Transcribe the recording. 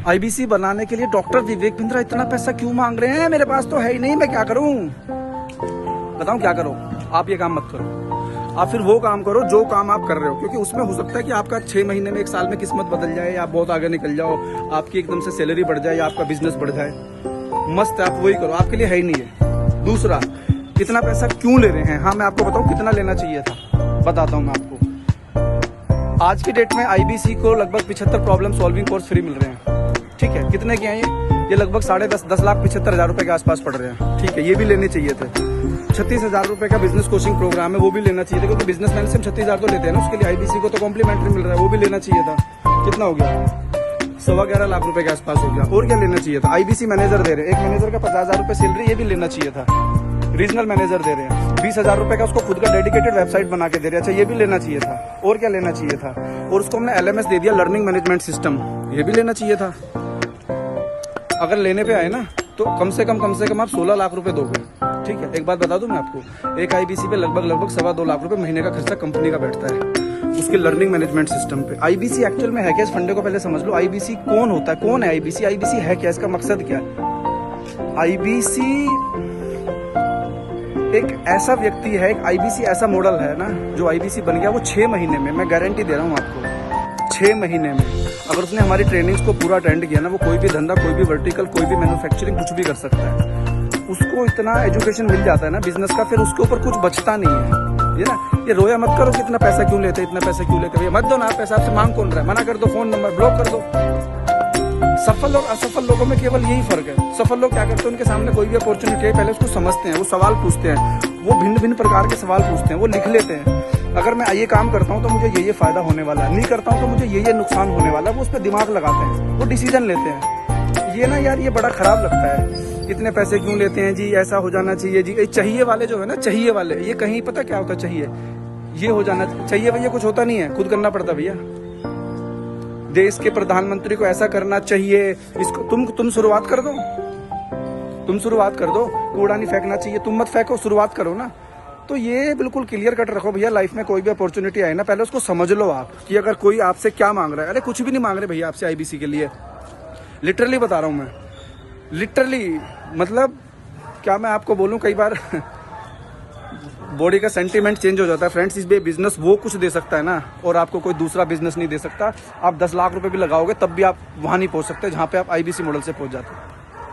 IBC बनाने के लिए डॉक्टर विवेक बिंद्रा इतना पैसा क्यों मांग रहे हैं? मेरे पास तो है ही नहीं, मैं क्या करूं? बताऊं क्या करो? आप ये काम मत करो, आप फिर वो काम करो जो काम आप कर रहे हो, क्योंकि उसमें हो सकता है कि आपका 6 महीने में 1 साल में किस्मत बदल जाए, या आप बहुत आगे निकल जाओ, आपकी एकदम से सैलरी बढ़ जाए, या आपका बिजनेस बढ़ जाए। मस्त है, आप वही करो, आपके लिए है ही नहीं है। दूसरा, कितना पैसा क्यों ले रहे हैं? हाँ, मैं आपको बताऊं कितना लेना चाहिए था, बताता हूं मैं आपको। आज की डेट में आईबीसी को लगभग 75 प्रॉब्लम सॉल्विंग कोर्स फ्री मिल रहे हैं। ठीक है, कितने के हैं ये लगभग 10,75,000 रुपए के आसपास पड़ रहे हैं। ठीक है, ये भी लेने चाहिए थे। 36,000 रुपए का बिजनेस कोचिंग प्रोग्राम है, वो भी लेना चाहिए था, क्योंकि बिजनेसमैन से 36,000 तो लेते हैं ना, उसके लिए आईबीसी को तो कॉम्प्लीमेंट्री मिल रहा है, वो भी लेना चाहिए था। कितना हो गया? 11.25 लाख रुपए के आसपास हो गया। और क्या लेना चाहिए था? आईबीसी मैनेजर दे रहे हैं, एक मैनेजर का 50,000 रुपए सैलरी, ये भी लेना चाहिए था। रीजनल मैनेजर दे रहे हैं 20,000 रुपए का, उसको खुद का डेडिकेटेड वेबसाइट बना के दे रहे हैं। अच्छा, ये भी लेना चाहिए था। और क्या लेना चाहिए था? और उसको हमने एलएमएस दे दिया, लर्निंग मैनेजमेंट सिस्टम, ये भी लेना चाहिए था। अगर लेने पे आए ना तो कम से कम आप 16 लाख रुपए दोगे। ठीक है, एक बात बता दूं मैं आपको, एक आईबीसी पे लगभग 2.25 लाख रुपए महीने का खर्चा कंपनी का बैठता है, उसके लर्निंग मैनेजमेंट सिस्टम पे। आईबीसी एक्चुअल में है क्या? इस फंडे को पहले समझ लो। आईबीसी कौन होता है? कौन है आईबीसी? आईबीसी है क्या? इसका मकसद क्या है? आईबीसी एक ऐसा व्यक्ति है, एक आईबीसी ऐसा मॉडल है ना, जो आईबीसी बन गया वो 6 महीने में, मैं गारंटी दे रहा हूँ आपको, 6 महीने में अगर उसने हमारी ट्रेनिंग्स को पूरा अटेंड किया ना, वो कोई भी धंधा, कोई भी वर्टिकल, कोई भी मैन्युफैक्चरिंग, कुछ भी कर सकता है। उसको इतना एजुकेशन मिल जाता है ना बिजनेस का, फिर उसके ऊपर कुछ बचता नहीं है। ये ना, ये रोया मत करो कि इतना पैसा क्यों लेते, इतना पैसा क्यों लेते, ये मत दो ना पैसा, आपसे मांग कौन रहा है? मना कर दो, फोन नंबर ब्लॉक कर दो। सफल और असफल लोगों में केवल यही फर्क है। सफल लोग क्या करते हैं, उनके सामने कोई भी अपॉर्चुनिटी है, पहले उसको समझते हैं, वो सवाल पूछते हैं, वो भिन्न भिन्न प्रकार के सवाल पूछते हैं, वो लिख लेते हैं। अगर मैं ये काम करता हूँ तो मुझे ये फायदा होने वाला है, नहीं करता हूँ तो मुझे ये नुकसान होने वाला है, वो उस पर दिमाग लगाते हैं, वो डिसीजन लेते हैं। ये ना यार, ये बड़ा खराब लगता है। इतने पैसे क्यों लेते हैं जी, ऐसा हो जाना चाहिए जी। चाहिए वाले जो है ना, चाहिए वाले, ये कहीं पता क्या होता है? चाहिए ये हो जाना चाहिए भैया, कुछ होता नहीं है, खुद करना पड़ता भैया। देश के प्रधानमंत्री को ऐसा करना चाहिए, इसको तुम शुरुआत कर दो, तुम शुरुआत कर दो। कूड़ा नहीं फेंकना चाहिए, तुम मत फेंको, शुरुआत करो ना। तो ये बिल्कुल क्लियर कट रखो भैया। लाइफ में कोई भी अपॉर्चुनिटी आए ना, पहले उसको समझ लो आप, कि अगर कोई आपसे क्या मांग रहा है। अरे कुछ भी नहीं मांग रहे भैया आपसे आईबीसी के लिए, लिटरली बता रहा हूँ मैं, लिटरली। मतलब क्या मैं आपको बोलूँ, कई बार बॉडी का सेंटीमेंट चेंज हो जाता है फ्रेंड्स। इस बिजनेस वो कुछ दे सकता है ना, और आपको कोई दूसरा बिजनेस नहीं दे सकता। आप 10 लाख रुपए भी लगाओगे तब भी आप वहां नहीं पहुंच सकते जहां पे आप आईबीसी मॉडल से पहुंच जाते हो।